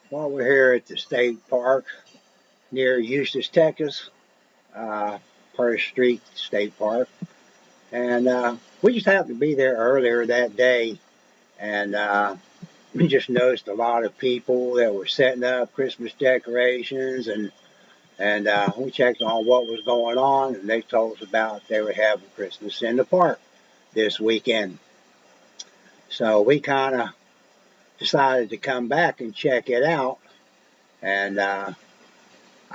Well, we're here at the state park near Eustis, Texas, uh, Purtic Street State Park, and we just happened to be there earlier that day, and we just noticed a lot of people that were setting up Christmas decorations, and we checked on what was going on, and they told us about they were having Christmas in the park this weekend. So we kind of decided to come back and check it out, and I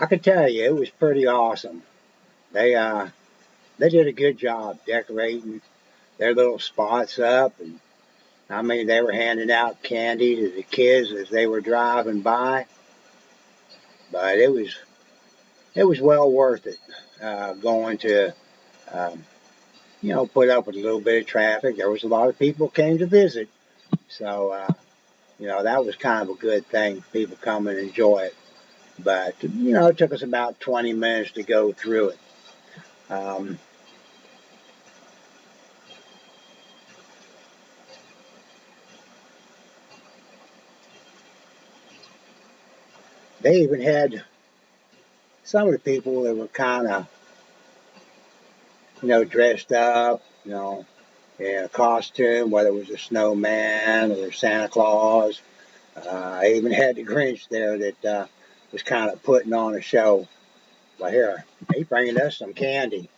can tell you it was pretty awesome. They uh, they did a good job decorating their little spots up, and I mean they were handing out candy to the kids as they were driving by. But it was well worth it going to um, put up with a little bit of traffic. There was a lot of people came to visit, so that was kind of a good thing. People come and enjoy it. But it took us about 20 minutes to go through it. Um, they even had some of the people that were kind of dressed up, in a costume, whether it was a snowman or Santa Claus. I even had the Grinch there that was kind of putting on a show. But here, he's bringing us some candy.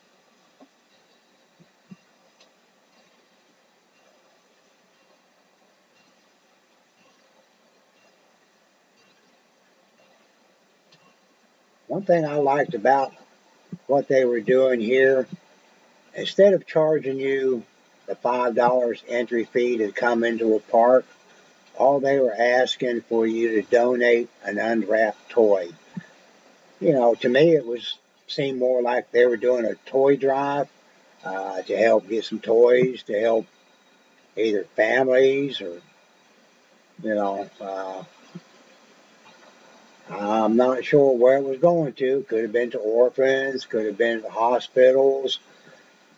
One thing I liked about what they were doing here, instead of charging you the $5 entry fee to come into a park, all they were asking for you to donate an unwrapped toy. To me, it was seemed more like they were doing a toy drive to help get some toys to help either families or you know. I'm not sure where it was going to. Could have been to orphans. Could have been to hospitals.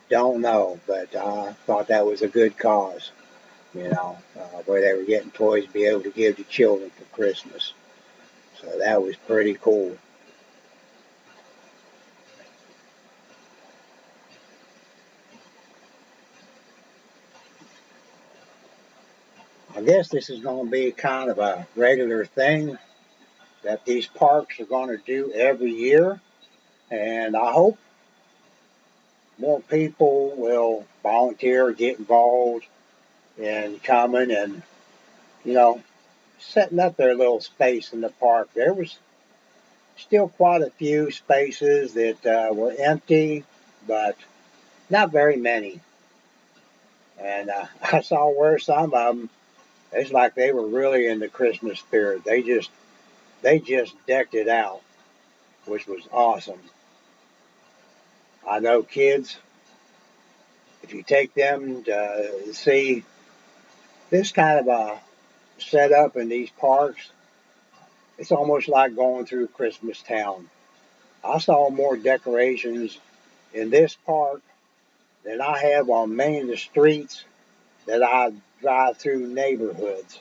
Don't know, but I thought that was a good cause. Where they were getting toys to be able to give to children for Christmas. So that was pretty cool. I guess this is going to be kind of a regular thing that these parks are going to do every year. And I hope more people will volunteer, get involved in coming and, you know, setting up their little space in the park. There was still quite a few spaces that were empty, but not very many. And I saw where some of them, it's like they were really in the Christmas spirit. They just decked it out, which was awesome. I know kids, if you take them to see this kind of a setup in these parks, it's almost like going through Christmas Town. I saw more decorations in this park than I have on many of the streets that I drive through neighborhoods.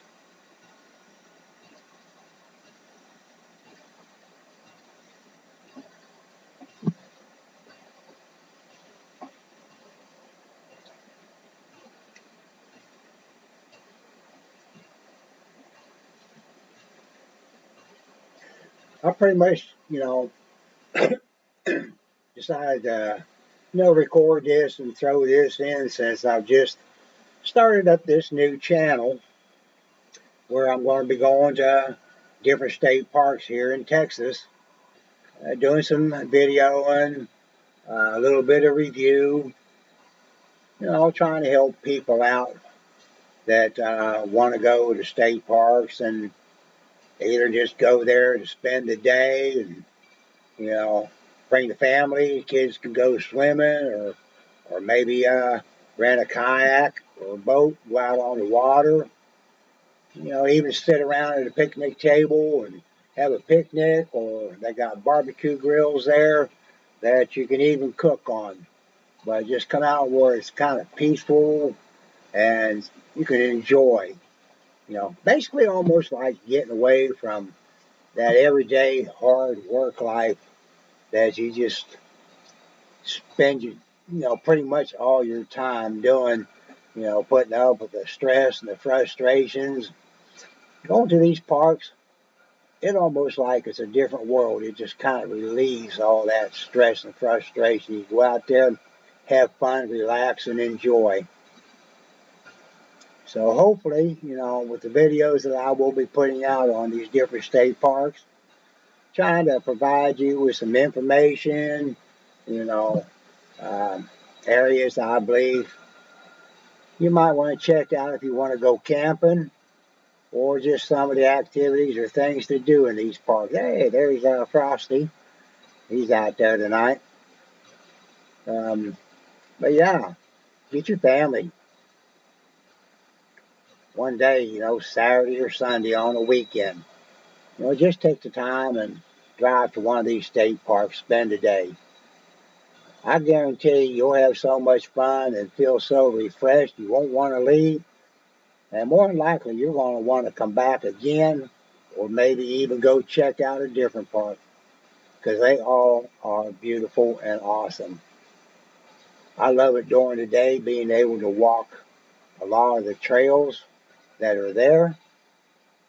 I pretty much, decided to, record this and throw this in since I've just started up this new channel where I'm going to be going to different state parks here in Texas, doing some videoing, a little bit of review, trying to help people out that want to go to state parks and either just go there to spend the day and, you know, bring the family, kids can go swimming or maybe rent a kayak or a boat, go out on the water, even sit around at a picnic table and have a picnic, or they got barbecue grills there that you can even cook on. But just come out where it's kind of peaceful and you can enjoy, basically almost like getting away from that everyday hard work life that you just spend pretty much all your time doing, putting up with the stress and the frustrations. Going to these parks, it almost like it's a different world. It just kind of relieves all that stress and frustration. You go out there, have fun, relax, and enjoy. So hopefully, with the videos that I will be putting out on these different state parks, trying to provide you with some information, you know, um, areas I believe you might want to check out if you want to go camping or just some of the activities or things to do in these parks. Hey, there's Frosty. He's out there tonight. Um, but yeah, get your family one day, Saturday or Sunday on a weekend. Just take the time and drive to one of these state parks, spend a day. I guarantee you'll have so much fun and feel so refreshed you won't want to leave. And more than likely, you're going to want to come back again or maybe even go check out a different park because they all are beautiful and awesome. I love it during the day being able to walk a lot of the trails that are there.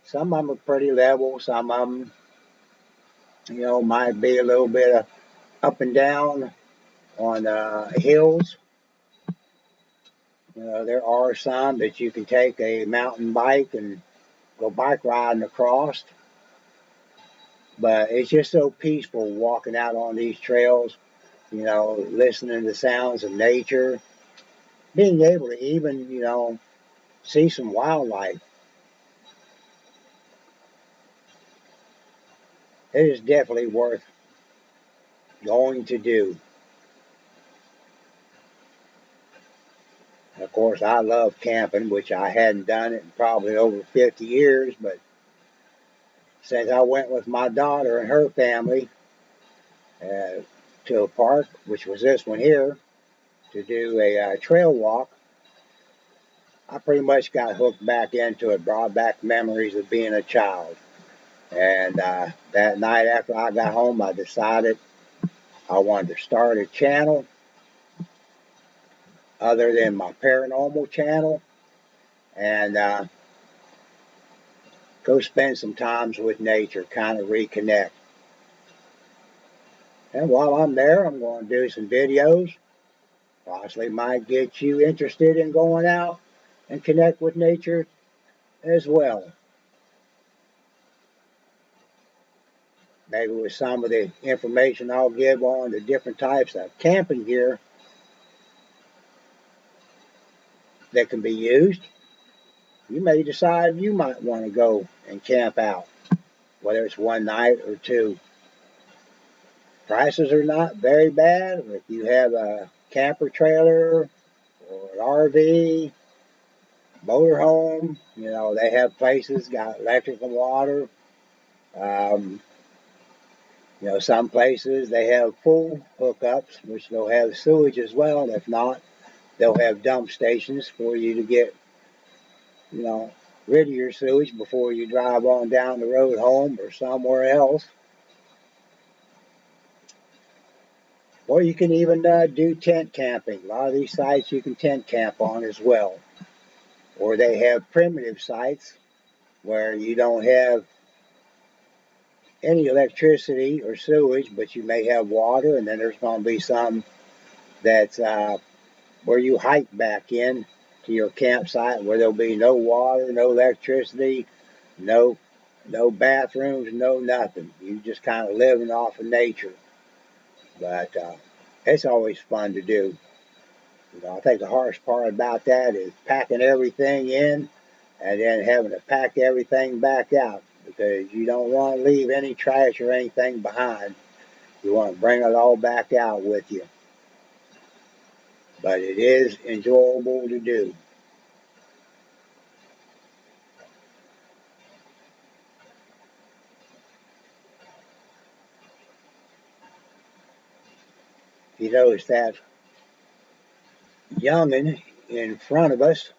Some of them are pretty level, some of them, might be a little bit of up and down on hills. There are some that you can take a mountain bike and go bike riding across, but it's just so peaceful walking out on these trails, listening to the sounds of nature, being able to even, see some wildlife. It is definitely worth going to do. Of course, I love camping, which I hadn't done it in probably over 50 years, but since I went with my daughter and her family uh, to a park, which was this one here, to do a trail walk, I pretty much got hooked back into it, brought back memories of being a child. And that night after I got home, I decided I wanted to start a channel other than my paranormal channel and go spend some times with nature, kind of reconnect. And while I'm there, I'm going to do some videos. Possibly might get you interested in going out and connect with nature as well. Maybe with some of the information I'll give on the different types of camping gear that can be used, you may decide you might want to go and camp out, whether it's one night or two. Prices are not very bad. If you have a camper trailer or an RV, motorhome, they have places got electric and water. Um, some places they have full hookups, which they'll have sewage as well. And if not, they'll have dump stations for you to get, you know, rid of your sewage before you drive on down the road home or somewhere else. Or you can even do tent camping. A lot of these sites you can tent camp on as well. Or they have primitive sites where you don't have any electricity or sewage, but you may have water, and then there's going to be some that's where you hike back in to your campsite where there'll be no water, no electricity, no bathrooms, no nothing. You just kind of living off of nature. But it's always fun to do. I think the hardest part about that is packing everything in and then having to pack everything back out because you don't want to leave any trash or anything behind. You want to bring it all back out with you. But it is enjoyable to do. You notice that youngin in front of us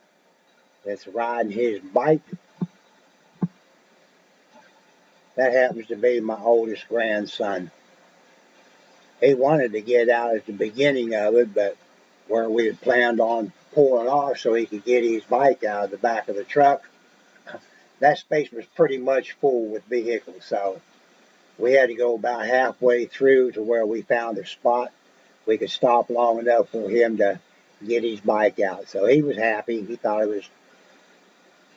that's riding his bike. That happens to be my oldest grandson. He wanted to get out at the beginning of it, but where we had planned on pulling off so he could get his bike out of the back of the truck, that space was pretty much full with vehicles. So we had to go about halfway through to where we found a spot we could stop long enough for him to get his bike out. So he was happy. He thought he was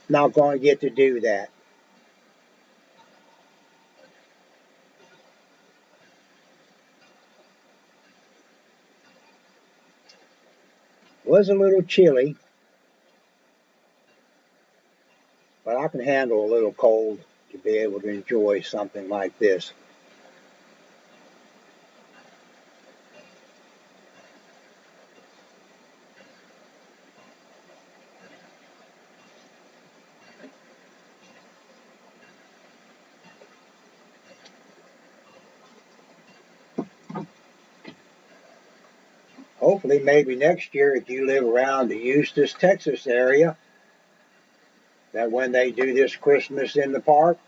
not going to get to do that. It was a little chilly, but I can handle a little cold to be able to enjoy something like this. Hopefully, maybe next year, if you live around the Eustis, Texas area, that when they do this Christmas in the park,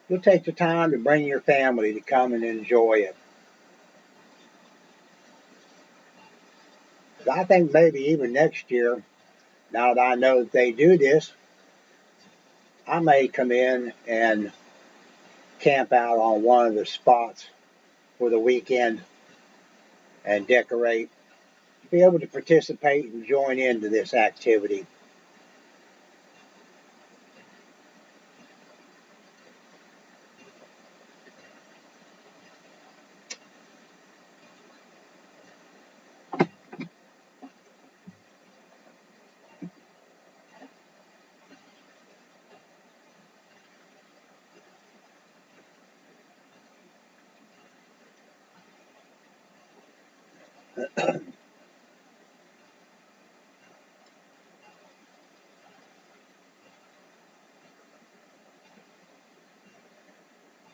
you'll take the time to bring your family to come and enjoy it. I think maybe even next year, now that I know that they do this, I may come in and camp out on one of the spots for the weekend and decorate, be able to participate and join into this activity.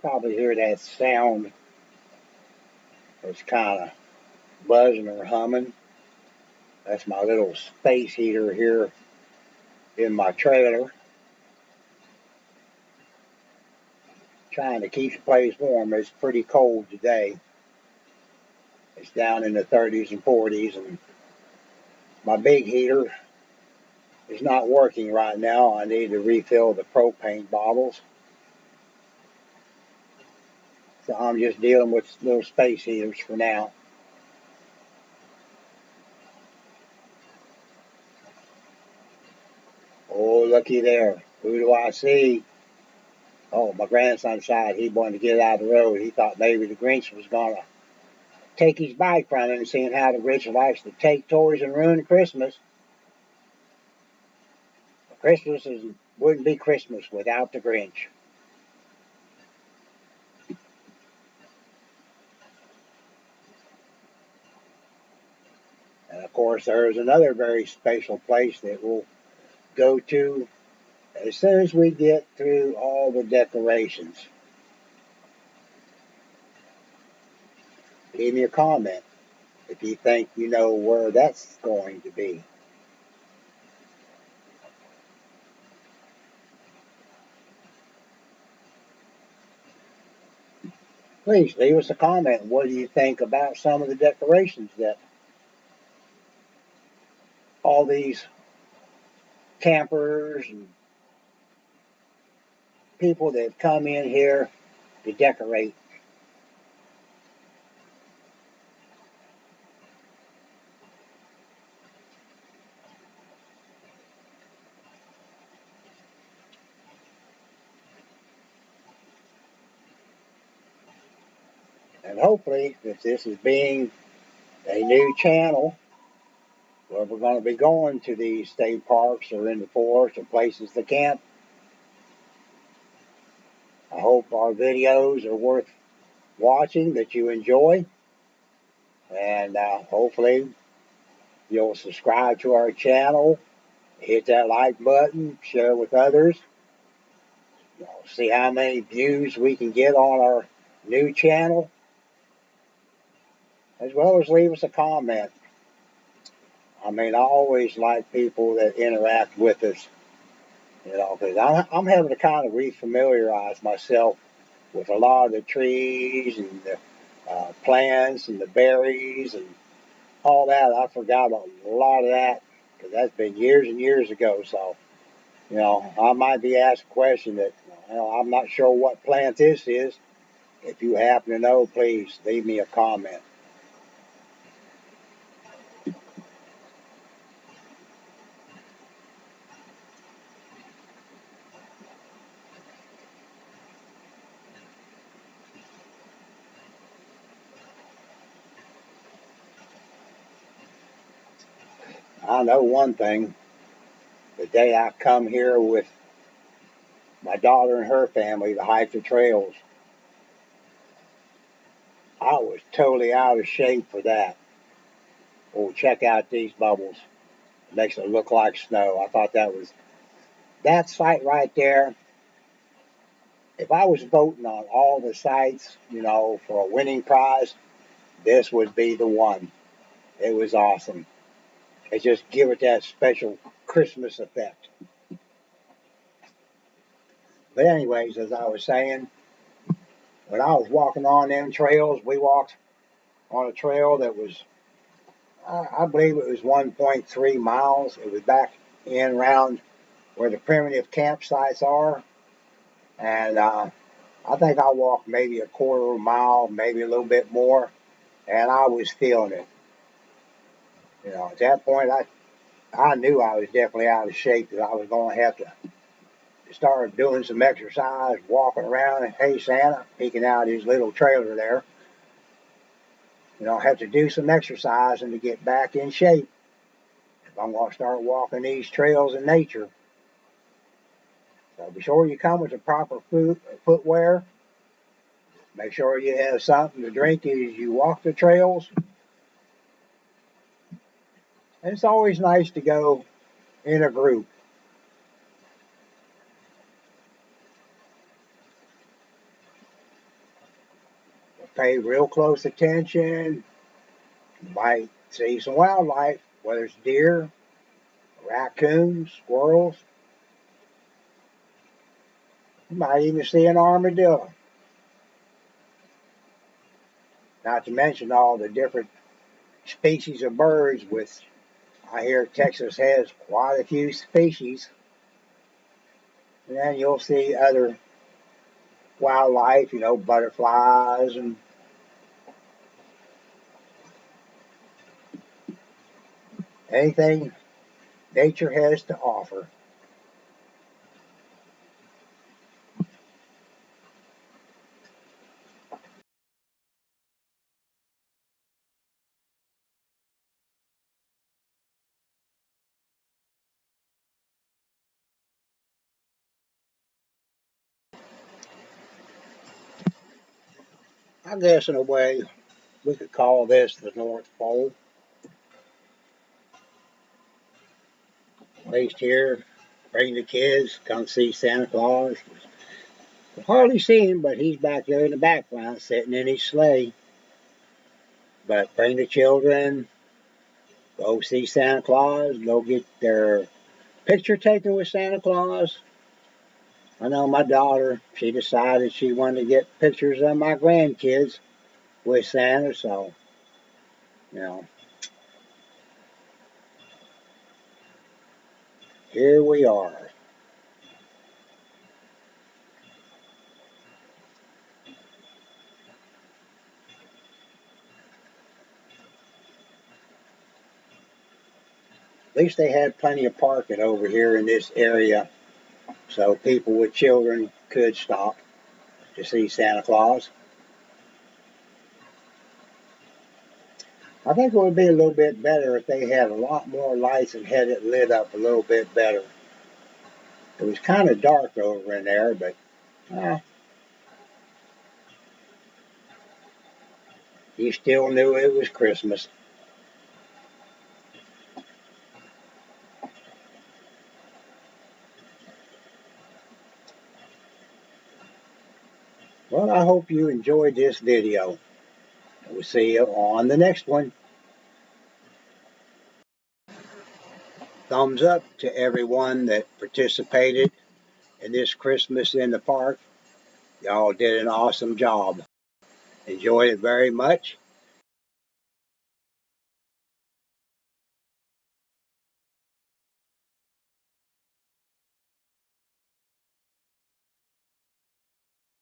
Probably hear that sound. It's kind of buzzing or humming. That's my little space heater here in my trailer, trying to keep the place warm. It's pretty cold today. It's down in the 30s and 40s, and my big heater is not working right now. I need to refill the propane bottles. So I'm just dealing with little space heaters for now. Oh, looky there. Who do I see? Oh, my grandson decided he wanted to get out of the road. He thought maybe the Grinch was going to take his bike from him, and seeing how the Grinch likes to take toys and ruin Christmas. Wouldn't be Christmas without the Grinch. And of course, there's another very special place that we'll go to as soon as we get through all the decorations. Leave me a comment if you think you know where that's going to be. Please leave us a comment. What do you think about some of the decorations that all these campers and people that come in here to decorate? And hopefully, if this is being a new channel where we're going to be going to these state parks or in the forest or places to camp, I hope our videos are worth watching, that you enjoy, and hopefully you'll subscribe to our channel, hit that like button, share with others. See how many views we can get on our new channel, as well as leave us a comment. I always like people that interact with us. You know, because I'm having to kind of refamiliarize myself with a lot of the trees and the plants and the berries and all that. I forgot about a lot of that because that's been years and years ago. So, you know, I might be asked a question that, you know, I'm not sure what plant this is. If you happen to know, please leave me a comment. I know one thing. The day I come here with my daughter and her family to hike the trails, I was totally out of shape for that. Oh, check out these bubbles. It makes it look like snow. I thought that site right there. If I was voting on all the sites, you know, for a winning prize, this would be the one. It was awesome. It just give it that special Christmas effect. But anyways, as I was saying, when I was walking on them trails, we walked on a trail that was, I believe it was 1.3 miles. It was back in around where the primitive campsites are. And I think I walked maybe a quarter of a mile, maybe a little bit more, and I was feeling it. You know, at that point, I knew I was definitely out of shape, that I was going to have to start doing some exercise, walking around, and hey, Santa, peeking out his little trailer there. You know, I have to do some exercising to get back in shape if I'm going to start walking these trails in nature. So be sure you come with the proper footwear. Make sure you have something to drink as you walk the trails. And it's always nice to go in a group. Pay real close attention. You might see some wildlife, whether it's deer, raccoons, squirrels. You might even see an armadillo. Not to mention all the different species of birds, with I hear Texas has quite a few species. And then you'll see other wildlife, you know, butterflies and anything nature has to offer. I guess in a way we could call this the North Pole. At least here, bring the kids, come see Santa Claus. You hardly see him, but he's back there in the background sitting in his sleigh. But bring the children, go see Santa Claus, go get their picture taken with Santa Claus. I know my daughter, she decided she wanted to get pictures of my grandkids with Santa, so, you know, here we are. At least they had plenty of parking over here in this area, so people with children could stop to see Santa Claus. I think it would be a little bit better if they had a lot more lights and had it lit up a little bit better. It was kind of dark over in there, but uh, you still knew it was Christmas. Well, I hope you enjoyed this video. We'll see you on the next one. thumbs up to everyone that participated in this Christmas in the park. Y'all did an awesome job. Enjoyed it very much.